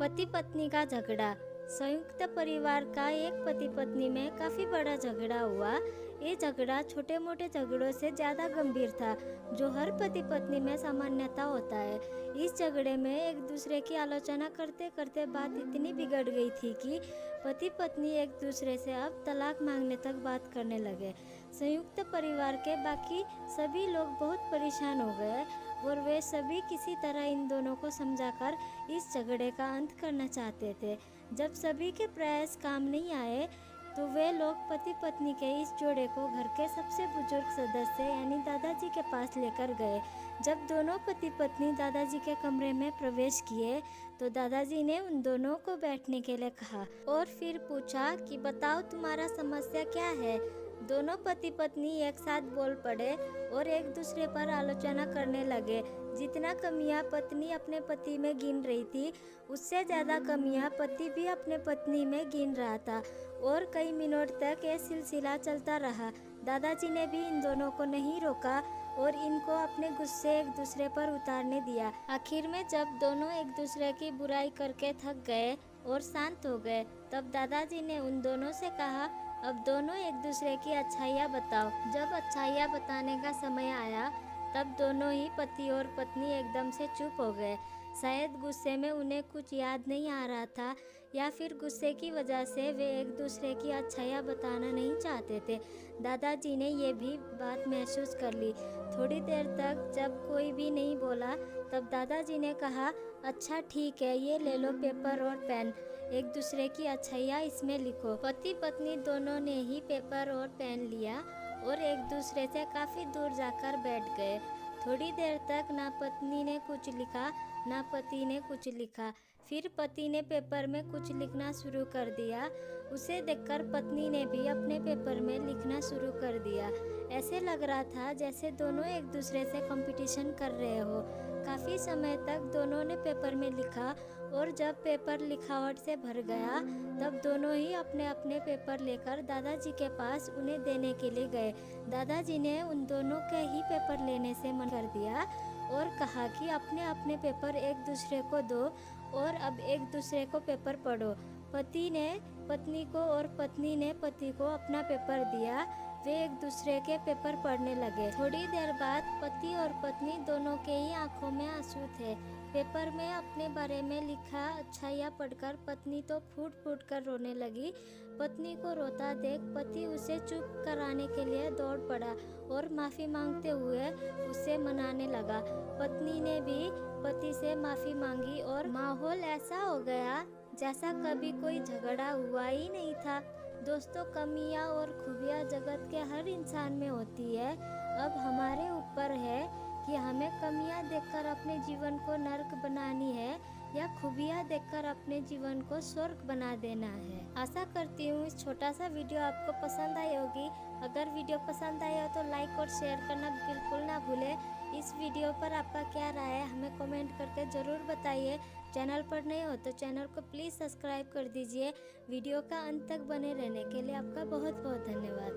पति पत्नी का झगड़ा। संयुक्त परिवार का एक पति पत्नी में काफी बड़ा झगड़ा हुआ। ये झगड़ा छोटे मोटे झगड़ों से ज्यादा गंभीर था, जो हर पति पत्नी में सामान्यता होता है। इस झगड़े में एक दूसरे की आलोचना करते करते बात इतनी बिगड़ गई थी कि पति पत्नी एक दूसरे से अब तलाक मांगने तक बात करने लगे। संयुक्त परिवार के बाकी सभी लोग बहुत परेशान हो गए और वे सभी किसी तरह इन दोनों को समझाकर इस झगड़े का अंत करना चाहते थे। जब सभी के प्रयास काम नहीं आए तो वे लोग पति पत्नी के इस जोड़े को घर के सबसे बुजुर्ग सदस्य यानी दादाजी के पास लेकर गए। जब दोनों पति पत्नी दादाजी के कमरे में प्रवेश किए तो दादाजी ने उन दोनों को बैठने के लिए कहा और फिर पूछा कि बताओ तुम्हारा समस्या क्या है। दोनों पति पत्नी एक साथ बोल पड़े और एक दूसरे पर आलोचना करने लगे। जितना कमियां पत्नी अपने पति में गिन रही थी, उससे ज़्यादा कमियां पति भी अपने पत्नी में गिन रहा था और कई मिनट तक ये सिलसिला चलता रहा। दादाजी ने भी इन दोनों को नहीं रोका और इनको अपने गुस्से एक दूसरे पर उतारने दिया। आखिर में जब दोनों एक दूसरे की बुराई करके थक गए और शांत हो गए, तब दादाजी ने उन दोनों से कहा, अब दोनों एक दूसरे की अच्छाइयाँ बताओ। जब अच्छाइयाँ बताने का समय आया तब दोनों ही पति और पत्नी एकदम से चुप हो गए। शायद गुस्से में उन्हें कुछ याद नहीं आ रहा था या फिर गुस्से की वजह से वे एक दूसरे की अच्छाइयाँ बताना नहीं चाहते थे। दादाजी ने ये भी बात महसूस कर ली। थोड़ी देर तक जब कोई भी नहीं बोला तब दादाजी ने कहा, अच्छा ठीक है, ये ले लो पेपर और पेन, एक दूसरे की अच्छाइयाँ इसमें लिखो। पति पत्नी दोनों ने ही पेपर और पेन लिया और एक दूसरे से काफ़ी दूर जाकर बैठ गए। थोड़ी देर तक ना पत्नी ने कुछ लिखा ना पति ने कुछ लिखा। फिर पति ने पेपर में कुछ लिखना शुरू कर दिया। उसे देखकर पत्नी ने भी अपने पेपर में लिखना शुरू कर दिया। ऐसे लग रहा था जैसे दोनों एक दूसरे से कंपटीशन कर रहे हो। काफ़ी समय तक दोनों ने पेपर में लिखा और जब पेपर लिखावट से भर गया तब दोनों ही अपने अपने पेपर लेकर दादाजी के पास उन्हें देने के लिए गए। दादाजी ने उन दोनों के ही पेपर लेने से मना कर दिया और कहा कि अपने अपने पेपर एक दूसरे को दो और अब एक दूसरे को पेपर पढ़ो। पति ने पत्नी को और पत्नी ने पति को अपना पेपर दिया। वे एक दूसरे के पेपर पढ़ने लगे। थोड़ी देर बाद पति और पत्नी दोनों के ही आंखों में आंसू थे। पेपर में अपने बारे में लिखा अच्छाइयाँ पढ़कर पत्नी तो फूट फूट कर रोने लगी। पत्नी को रोता देख पति उसे चुप कराने के लिए दौड़ पड़ा और माफ़ी मांगते हुए उसे मनाने लगा। पत्नी ने भी पति से माफ़ी मांगी और माहौल ऐसा हो गया जैसा कभी कोई झगड़ा हुआ ही नहीं था। दोस्तों, कमियां और खूबियां जगत के हर इंसान में होती है। अब हमारे ऊपर है कि हमें कमियां देखकर अपने जीवन को नर्क बनानी है या खूबियां देखकर अपने जीवन को स्वर्ग बना देना है। आशा करती हूँ इस छोटा सा वीडियो आपको पसंद आई होगी। अगर वीडियो पसंद आया हो तो लाइक और शेयर करना बिल्कुल ना भूलें। इस वीडियो पर आपका क्या राय है हमें कमेंट करके ज़रूर बताइए। चैनल पर नए हो तो चैनल को प्लीज़ सब्सक्राइब कर दीजिए। वीडियो का अंत तक बने रहने के लिए आपका बहुत बहुत धन्यवाद।